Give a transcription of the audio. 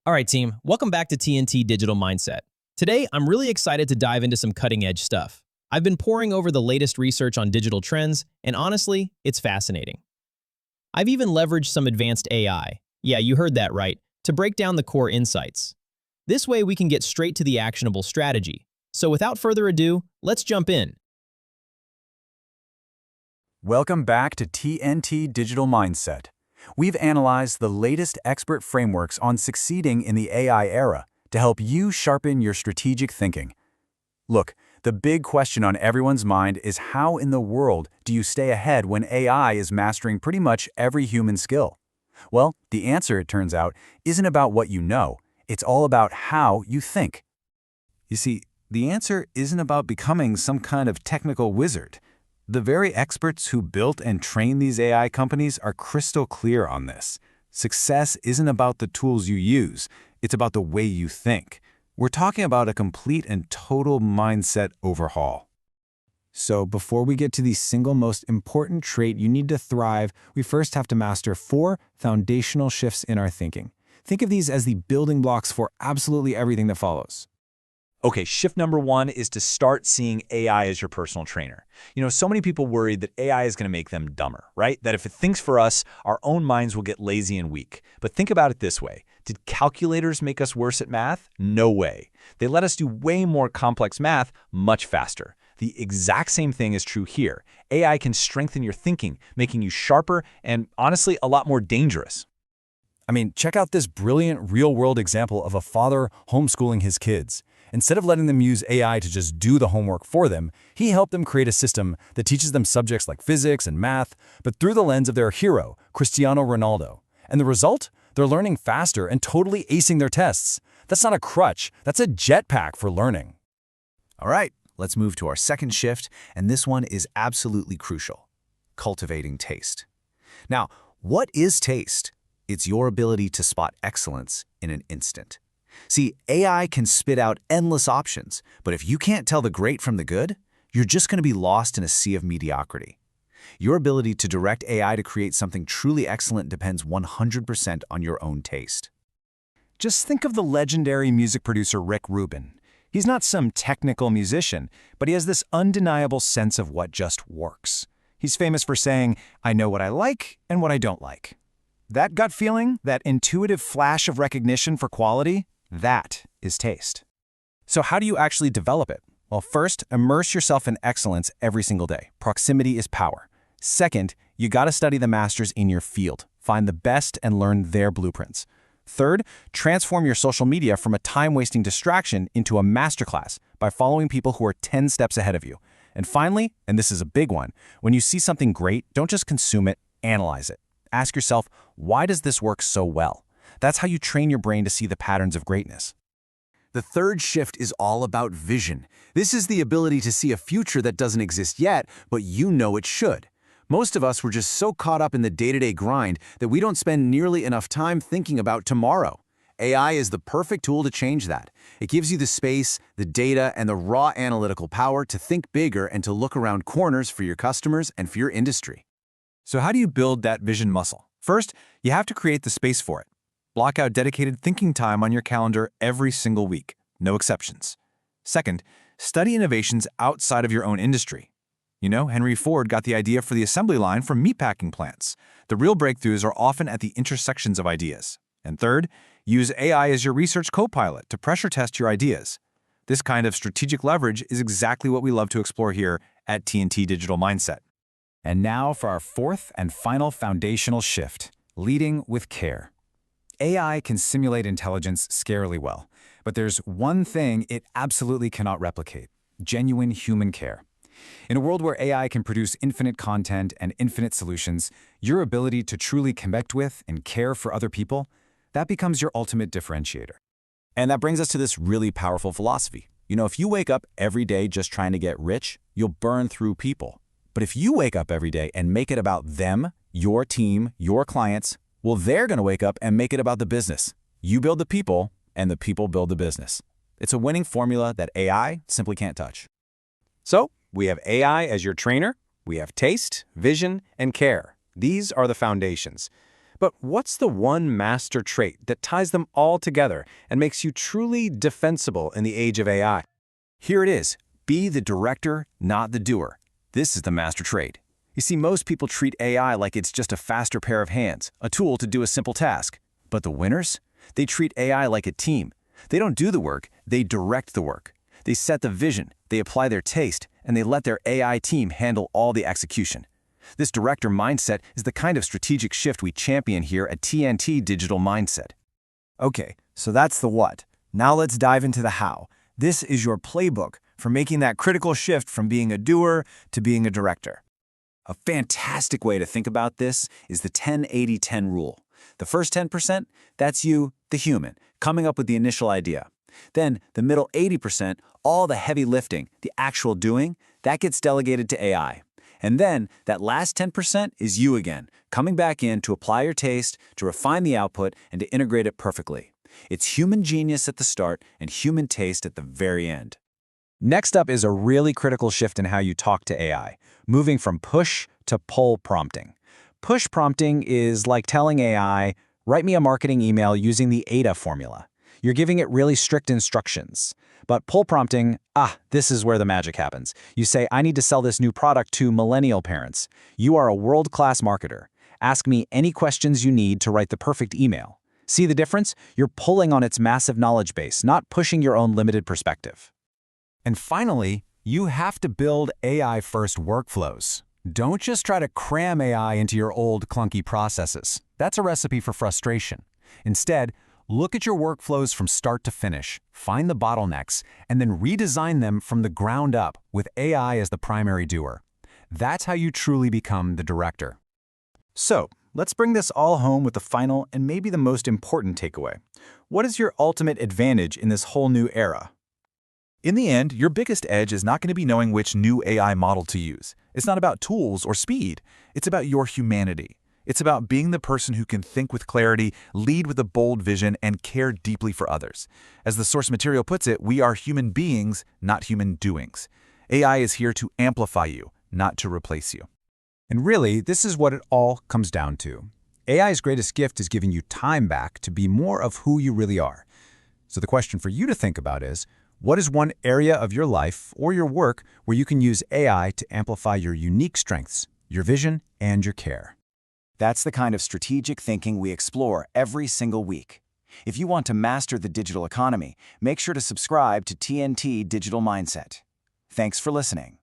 All right, team, welcome back to TNT Digital Mindset. Today, I'm really excited to dive into some cutting-edge stuff. I've been poring over the latest research on digital trends, and honestly, it's fascinating. I've even leveraged some advanced AI, yeah, you heard that right, to break down the core insights. This way, we can get straight to the actionable strategy. So without further ado, let's jump in. Welcome back to TNT Digital Mindset. We've analyzed the latest expert frameworks on succeeding in the AI era to help you sharpen your strategic thinking. Look, the big question on everyone's mind is how in the world do you stay ahead when AI is mastering pretty much every human skill? Well, the answer, it turns out, isn't about what you know. It's all about how you think. You see, the answer isn't about becoming some kind of technical wizard. The very experts who built and trained these AI companies are crystal clear on this. Success isn't about the tools you use, it's about the way you think. We're talking about a complete and total mindset overhaul. So before we get to the single most important trait you need to thrive, we first have to master 4 foundational shifts in our thinking. Think of these as the building blocks for absolutely everything that follows. Okay, shift number 1 is to start seeing AI as your personal trainer. So many people worry that AI is going to make them dumber, right? That if it thinks for us, our own minds will get lazy and weak. But think about it this way. Did calculators make us worse at math? No way. They let us do way more complex math much faster. The exact same thing is true here. AI can strengthen your thinking, making you sharper and, honestly, a lot more dangerous. I mean, check out this brilliant real-world example of a father homeschooling his kids. Instead of letting them use AI to just do the homework for them, he helped them create a system that teaches them subjects like physics and math, but through the lens of their hero, Cristiano Ronaldo. And the result? They're learning faster and totally acing their tests. That's not a crutch, that's a jetpack for learning. All right, let's move to our second shift, and this one is absolutely crucial: cultivating taste. Now, what is taste? It's your ability to spot excellence in an instant. See, AI can spit out endless options, but if you can't tell the great from the good, you're just going to be lost in a sea of mediocrity. Your ability to direct AI to create something truly excellent depends 100% on your own taste. Just think of the legendary music producer Rick Rubin. He's not some technical musician, but he has this undeniable sense of what just works. He's famous for saying, "I know what I like and what I don't like." That gut feeling, that intuitive flash of recognition for quality, that is taste. So how do you actually develop it? Well, first, immerse yourself in excellence every single day. Proximity is power. Second, you gotta study the masters in your field. Find the best and learn their blueprints. Third, transform your social media from a time-wasting distraction into a masterclass by following people who are 10 steps ahead of you. And finally, and this is a big one, when you see something great, don't just consume it, analyze it. Ask yourself, why does this work so well? That's how you train your brain to see the patterns of greatness. The third shift is all about vision. This is the ability to see a future that doesn't exist yet, but you know it should. Most of us were just so caught up in the day-to-day grind that we don't spend nearly enough time thinking about tomorrow. AI is the perfect tool to change that. It gives you the space, the data, and the raw analytical power to think bigger and to look around corners for your customers and for your industry. So how do you build that vision muscle? First, you have to create the space for it. Block out dedicated thinking time on your calendar every single week, no exceptions. Second, study innovations outside of your own industry. Henry Ford got the idea for the assembly line from meatpacking plants. The real breakthroughs are often at the intersections of ideas. And third, use AI as your research co-pilot to pressure test your ideas. This kind of strategic leverage is exactly what we love to explore here at TNT Digital Mindset. And now for our fourth and final foundational shift, leading with care. AI can simulate intelligence scarily well, but there's one thing it absolutely cannot replicate: genuine human care. In a world where AI can produce infinite content and infinite solutions, your ability to truly connect with and care for other people, that becomes your ultimate differentiator. And that brings us to this really powerful philosophy. If you wake up every day just trying to get rich, you'll burn through people. But if you wake up every day and make it about them, your team, your clients, well, they're going to wake up and make it about the business. You build the people, and the people build the business. It's a winning formula that AI simply can't touch. So, we have AI as your trainer, we have taste, vision, and care. These are the foundations. But what's the one master trait that ties them all together and makes you truly defensible in the age of AI? Here it is. Be the director, not the doer. This is the master trait. You see, most people treat AI like it's just a faster pair of hands, a tool to do a simple task. But the winners? They treat AI like a team. They don't do the work, they direct the work. They set the vision, they apply their taste, and they let their AI team handle all the execution. This director mindset is the kind of strategic shift we champion here at TNT Digital Mindset. Okay, so that's the what. Now let's dive into the how. This is your playbook for making that critical shift from being a doer to being a director. A fantastic way to think about this is the 10-80-10 rule. The first 10%, that's you, the human, coming up with the initial idea. Then the middle 80%, all the heavy lifting, the actual doing, that gets delegated to AI. And then that last 10% is you again, coming back in to apply your taste, to refine the output, and to integrate it perfectly. It's human genius at the start and human taste at the very end. Next up is a really critical shift in how you talk to AI, moving from push to pull prompting. Push prompting is like telling AI, write me a marketing email using the AIDA formula. You're giving it really strict instructions. But pull prompting, this is where the magic happens. You say, I need to sell this new product to millennial parents. You are a world-class marketer. Ask me any questions you need to write the perfect email. See the difference? You're pulling on its massive knowledge base, not pushing your own limited perspective. And finally, you have to build AI-first workflows. Don't just try to cram AI into your old, clunky processes. That's a recipe for frustration. Instead, look at your workflows from start to finish, find the bottlenecks, and then redesign them from the ground up with AI as the primary doer. That's how you truly become the director. So, let's bring this all home with the final and maybe the most important takeaway. What is your ultimate advantage in this whole new era? In the end, your biggest edge is not going to be knowing which new AI model to use. It's not about tools or speed. It's about your humanity. It's about being the person who can think with clarity, lead with a bold vision, and care deeply for others. As the source material puts it, we are human beings, not human doings. AI is here to amplify you, not to replace you. And really, this is what it all comes down to. AI's greatest gift is giving you time back to be more of who you really are. So the question for you to think about is, what is one area of your life or your work where you can use AI to amplify your unique strengths, your vision, and your care? That's the kind of strategic thinking we explore every single week. If you want to master the digital economy, make sure to subscribe to TNT Digital Mindset. Thanks for listening.